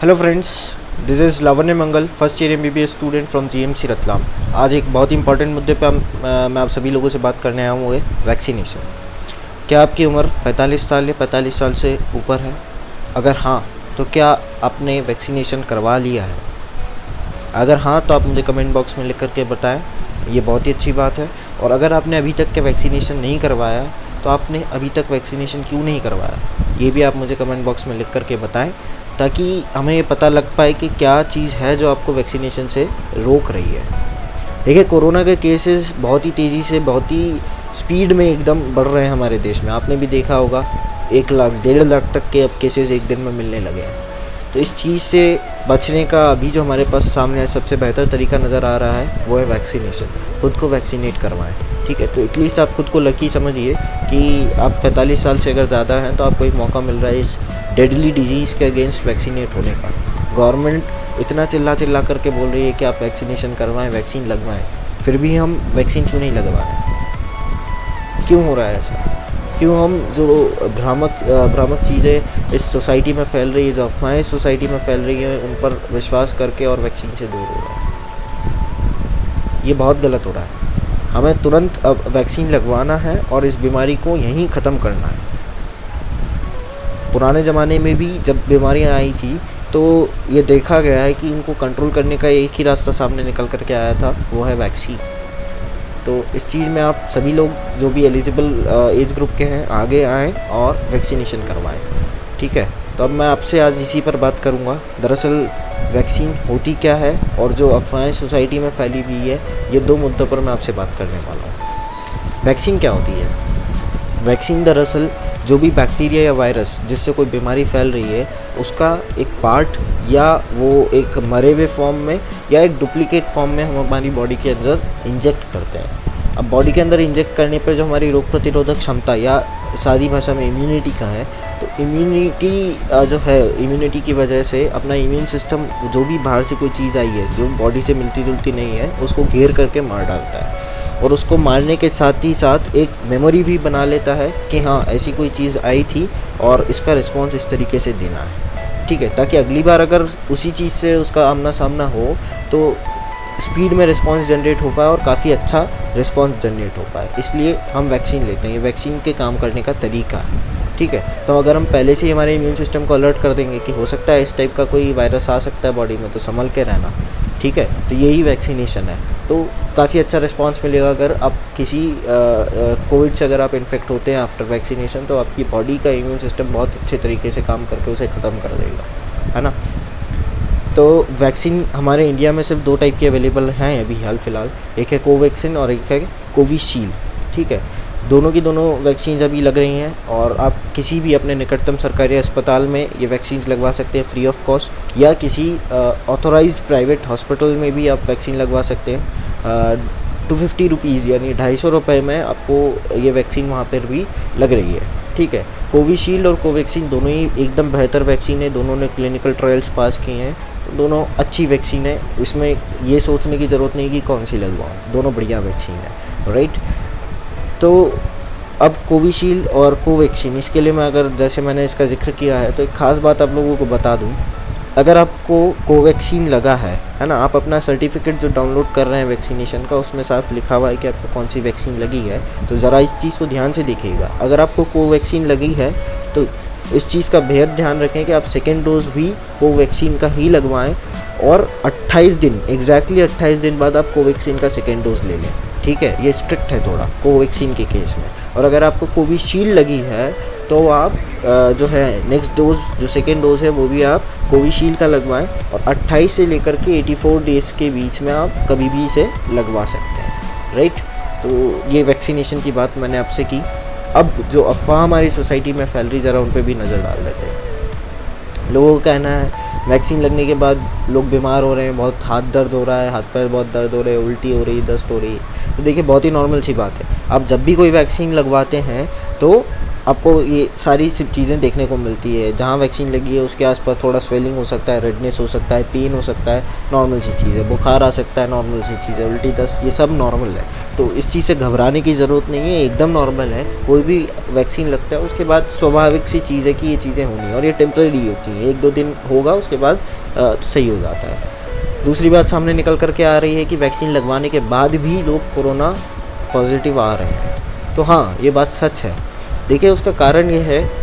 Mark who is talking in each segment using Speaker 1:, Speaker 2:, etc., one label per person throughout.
Speaker 1: Hello friends, this is Lavanya Mangal, first year MBBS student from GMC Ratlam. आज एक बहुत ही important मुद्दे पे मैं आप सभी लोगों से बात करने आया हूँ, वैक्सीनेशन। क्या आपकी उम्र 45 साल या 45 साल से ऊपर है? अगर हाँ, तो क्या आपने वैक्सीनेशन करवा लिया है? अगर हाँ, तो आप मुझे कमेंट बॉक्स में लिख करके बताएं, ये बहुत ही अच्छी बात है। और अगर आपने अभी तक के वैक्सीनेशन नहीं करवाया, तो आपने अभी तक वैक्सीनेशन क्यों नहीं करवाया, ये भी आप मुझे कमेंट बॉक्स में लिख करके बताएं, ताकि हमें ये पता लग पाए कि क्या चीज़ है जो आपको वैक्सीनेशन से रोक रही है। देखिए, कोरोना के केसेस बहुत ही तेज़ी से, बहुत ही स्पीड में एकदम बढ़ रहे हैं हमारे देश में। आपने भी देखा होगा, 1 लाख 1.5 लाख तक के अब केसेस एक दिन में मिलने लगे हैं। तो इस चीज़ से बचने का अभी जो हमारे पास सामने सबसे बेहतर तरीका नज़र आ रहा है वो है वैक्सीनेशन। खुद को वैक्सीनेट करवाएं, ठीक है। तो एटलीस्ट आप खुद को लकी समझिए कि आप 45 साल से अगर ज़्यादा हैं तो आपको एक मौका मिल रहा है इस डेडली डिजीज़ के अगेंस्ट वैक्सीनेट होने का। गवर्नमेंट इतना चिल्ला करके बोल रही है कि आप वैक्सीनेशन करवाएं, वैक्सीन लगवाएं, फिर भी हम वैक्सीन क्यों नहीं लगवा रहे? क्यों हो रहा है ऐसा? क्यों हम जो भ्रामक चीज़ें इस सोसाइटी में फैल रही है, जो अफवाहें सोसाइटी में फैल रही हैं, उन पर विश्वास करके और वैक्सीन से दूर हो रहा है? ये बहुत गलत हो रहा है। हमें तुरंत अब वैक्सीन लगवाना है और इस बीमारी को यहीं ख़त्म करना है। पुराने ज़माने में भी जब बीमारियां आई थी तो ये देखा गया है कि इनको कंट्रोल करने का एक ही रास्ता सामने निकल कर के आया था, वो है वैक्सीन। तो इस चीज़ में आप सभी लोग जो भी एलिजिबल एज ग्रुप के हैं, आगे आएँ और वैक्सीनेशन करवाएं, ठीक है। तो अब मैं आपसे आज इसी पर बात करूंगा। दरअसल वैक्सीन होती क्या है और जो अफवाहें सोसाइटी में फैली हुई है, ये 2 मुद्दों पर मैं आपसे बात करने वाला हूँ। वैक्सीन क्या होती है? वैक्सीन दरअसल जो भी बैक्टीरिया या वायरस जिससे कोई बीमारी फैल रही है, उसका एक पार्ट या वो एक मरे हुए फॉर्म में या एक डुप्लीकेट फॉर्म में हम हमारी बॉडी के अंदर इंजेक्ट करते हैं। अब बॉडी के अंदर इंजेक्ट करने पर जो हमारी रोग प्रतिरोधक क्षमता या सादी भाषा में इम्यूनिटी का है, तो इम्यूनिटी की वजह से अपना इम्यून सिस्टम जो भी बाहर से कोई चीज़ आई है जो बॉडी से मिलती जुलती नहीं है, उसको घेर करके मार डालता है। और उसको मारने के साथ ही साथ एक मेमोरी भी बना लेता है कि हाँ, ऐसी कोई चीज़ आई थी और इसका रिस्पॉन्स इस तरीके से देना है, ठीक है। ताकि अगली बार अगर उसी चीज़ से उसका आमना सामना हो तो स्पीड में रिस्पॉन्स जनरेट हो पाए और काफ़ी अच्छा रिस्पॉन्स जनरेट हो पाए। इसलिए हम वैक्सीन लेते हैं। ये वैक्सीन के काम करने का तरीका है, ठीक है। तो अगर हम पहले से ही हमारे इम्यून सिस्टम को अलर्ट कर देंगे कि हो सकता है इस टाइप का कोई वायरस आ सकता है बॉडी में, तो संभल के रहना, ठीक है। तो यही वैक्सीनेशन है। तो काफ़ी अच्छा रिस्पांस मिलेगा। अगर आप किसी कोविड से अगर आप इन्फेक्ट होते हैं आफ्टर वैक्सीनेशन, तो आपकी बॉडी का इम्यून सिस्टम बहुत अच्छे तरीके से काम करके उसे ख़त्म कर देगा, है ना। तो वैक्सीन हमारे इंडिया में सिर्फ 2 टाइप की अवेलेबल हैं अभी हाल फिलहाल। एक है कोवैक्सीन और एक है कोविशील्ड, ठीक है। दोनों की दोनों वैक्सीन अभी लग रही हैं और आप किसी भी अपने निकटतम सरकारी अस्पताल में ये वैक्सीन लगवा सकते हैं फ्री ऑफ कॉस्ट, या किसी ऑथोराइज्ड प्राइवेट हॉस्पिटल में भी आप वैक्सीन लगवा सकते हैं। 250 रुपीज़ यानी 250 रुपये में आपको ये वैक्सीन वहाँ पर भी लग रही है, ठीक है। कोविशील्ड और कोवैक्सीन दोनों ही एकदम बेहतर वैक्सीन है। दोनों ने क्लिनिकल ट्रायल्स पास किए हैं, तो दोनों अच्छी वैक्सीन है। इसमें ये सोचने की ज़रूरत नहीं कि कौन सी लगवाऊँ, दोनों बढ़िया वैक्सीन है, राइट। तो अब कोविशील्ड और कोवैक्सीन, इसके लिए मैं अगर जैसे मैंने इसका जिक्र किया है, तो एक ख़ास बात आप लोगों को बता दूं। अगर आपको कोवैक्सीन लगा है ना, आप अपना सर्टिफिकेट जो डाउनलोड कर रहे हैं वैक्सीनेशन का, उसमें साफ लिखा हुआ है कि आपको कौन सी वैक्सीन लगी है। तो ज़रा इस चीज़ को ध्यान से देखिएगा। अगर आपको कोवैक्सीन लगी है तो इस चीज़ का बेहद ध्यान रखें कि आप सेकेंड डोज भी कोवैक्सीन का ही लगवाएं और 28 दिन, एग्जैक्टली 28 दिन बाद आप कोवैक्सीन का सेकेंड डोज ले लें, ठीक है। ये स्ट्रिक्ट है थोड़ा कोवैक्सीन के केस में। और अगर आपको कोविशील्ड लगी है तो आप जो है नेक्स्ट डोज, जो सेकेंड डोज है, वो भी आप कोविशील्ड का लगवाएं और 28 से लेकर के 84 डेज़ के बीच में आप कभी भी इसे लगवा सकते हैं, राइट। तो ये वैक्सीनेशन की बात मैंने आपसे की। अब जो अफवाह हमारी सोसाइटी में फैल रही, ज़रा उन पर भी नज़र डाल देते हैं। लोगों का कहना है वैक्सीन लगने के बाद लोग बीमार हो रहे हैं, बहुत हाथ दर्द हो रहा है, हाथ पैर बहुत दर्द हो रहे हैं, उल्टी हो रही है, दस्त हो रही है। तो देखिए, बहुत ही नॉर्मल सी बात है। आप जब भी कोई वैक्सीन लगवाते हैं तो आपको ये सारी सब चीज़ें देखने को मिलती है। जहाँ वैक्सीन लगी है उसके आसपास थोड़ा स्वेलिंग हो सकता है, रेडनेस हो सकता है, पेन हो सकता है, नॉर्मल सी चीज़ है। बुखार आ सकता है, नॉर्मल सी चीज़ है। उल्टी, दस्त, ये सब नॉर्मल है। तो इस चीज़ से घबराने की ज़रूरत नहीं है, एकदम नॉर्मल है। कोई भी वैक्सीन लगता है उसके बाद स्वाभाविक सी चीज़ है कि ये चीज़ें होनी है, और ये टेम्परेरी होती हैं, 1-2 दिन होगा उसके बाद सही हो जाता है। दूसरी बात सामने निकल कर के आ रही है कि वैक्सीन लगवाने के बाद भी लोग कोरोना पॉजिटिव आ रहे हैं। तो हाँ, ये बात सच है। देखिए, उसका कारण ये है,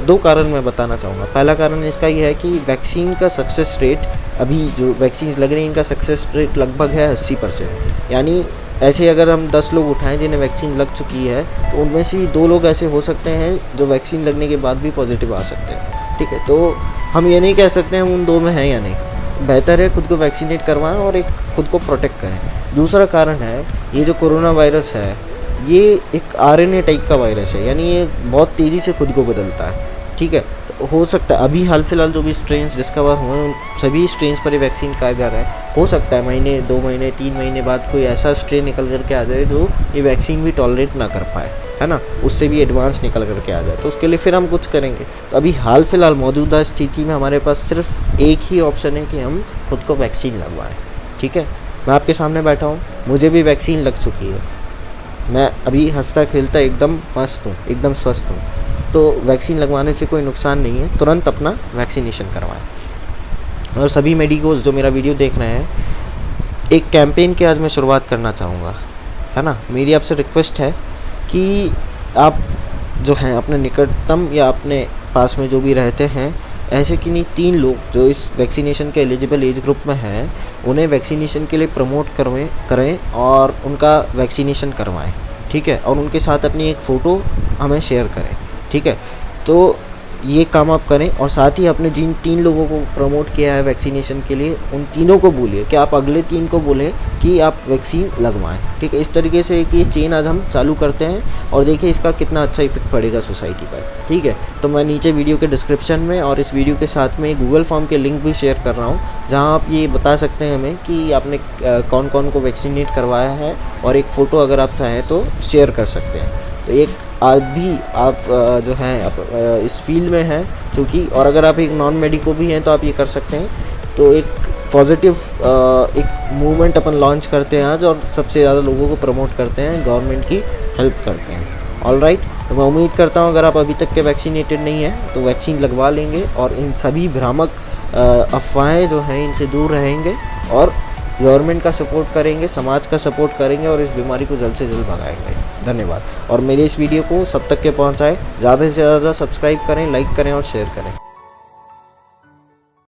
Speaker 1: दो कारण मैं बताना चाहूँगा। पहला कारण इसका ये है कि वैक्सीन का सक्सेस रेट, अभी जो वैक्सीन लग रही हैं इनका सक्सेस रेट लगभग है 80%। यानी ऐसे अगर हम 10 लोग उठाएं जिन्हें वैक्सीन लग चुकी है, तो उनमें से 2 लोग ऐसे हो सकते हैं जो वैक्सीन लगने के बाद भी पॉजिटिव आ सकते हैं। ठीक है, तो हम ये नहीं कह सकते हम उन 2 में हैं या नहीं। बेहतर है खुद को वैक्सीनेट करवाएं और एक खुद को प्रोटेक्ट करें। दूसरा कारण है, ये जो कोरोना वायरस है ये एक आरएनए टाइप का वायरस है, यानी ये बहुत तेज़ी से खुद को बदलता है। ठीक है, तो हो सकता है अभी हाल फिलहाल जो भी स्ट्रेन्स डिस्कवर हुए हैं उन सभी स्ट्रेन्स पर ये वैक्सीन कारगर है। हो सकता है महीने, 2 महीने, 3 महीने बाद कोई ऐसा स्ट्रेन निकल करके आ जाए जो ये वैक्सीन भी टॉलरेट ना कर पाए, है ना, उससे भी एडवांस निकल करके आ जाए, तो उसके लिए फिर हम कुछ करेंगे। तो अभी हाल फिलहाल मौजूदा स्थिति में हमारे पास सिर्फ एक ही ऑप्शन है कि हम खुद को वैक्सीन लगवाएं। ठीक है, मैं आपके सामने बैठा हूँ, मुझे भी वैक्सीन लग चुकी है, मैं अभी हंसता खेलता एकदम मस्त हूँ, एकदम स्वस्थ हूँ। तो वैक्सीन लगवाने से कोई नुकसान नहीं है, तुरंत अपना वैक्सीनेशन करवाएं। और सभी मेडिकोज जो मेरा वीडियो देख रहे हैं, एक कैंपेन की आज मैं शुरुआत करना चाहूँगा, है ना। मेरी आपसे रिक्वेस्ट है कि आप जो हैं अपने निकटतम या अपने पास में जो भी रहते हैं, ऐसे कि नहीं 3 लोग जो इस वैक्सीनेशन के एलिजिबल एज ग्रुप में हैं, उन्हें वैक्सीनेशन के लिए प्रमोट करें और उनका वैक्सीनेशन करवाएं। ठीक है, और उनके साथ अपनी एक फ़ोटो हमें शेयर करें। ठीक है, तो ये काम आप करें, और साथ ही अपने जिन 3 लोगों को प्रमोट किया है वैक्सीनेशन के लिए, उन तीनों को बोलिए कि आप अगले 3 को बोलें कि आप वैक्सीन लगवाएं। ठीक है, इस तरीके से कि ये चेन आज हम चालू करते हैं और देखिए इसका कितना अच्छा इफेक्ट पड़ेगा सोसाइटी पर। ठीक है, तो मैं नीचे वीडियो के डिस्क्रिप्शन में और इस वीडियो के साथ में गूगल फॉर्म के लिंक भी शेयर कर रहा हूँ, जहाँ आप ये बता सकते हैं हमें कि आपने कौन कौन को वैक्सीनेट करवाया है, और एक फ़ोटो अगर आप चाहें तो शेयर कर सकते हैं। तो एक आज भी आप जो हैं आप इस फील्ड में हैं चूँकि, और अगर आप एक नॉन मेडिको भी हैं तो आप ये कर सकते हैं। तो एक पॉजिटिव एक मूवमेंट अपन लॉन्च करते हैं आज, और सबसे ज़्यादा लोगों को प्रमोट करते हैं, गवर्नमेंट की हेल्प करते हैं। ऑल राइट, तो मैं उम्मीद करता हूँ अगर आप अभी तक के वैक्सीनेटेड नहीं हैं तो वैक्सीन लगवा लेंगे, और इन सभी भ्रामक अफवाहें जो हैं इनसे दूर रहेंगे, और गवर्नमेंट का सपोर्ट करेंगे, समाज का सपोर्ट करेंगे, और इस बीमारी को जल्द से जल्द भगाएंगे। धन्यवाद। और मेरे इस वीडियो को सब तक के पहुंचाएं, ज़्यादा से ज़्यादा सब्सक्राइब करें, लाइक करें और शेयर करें।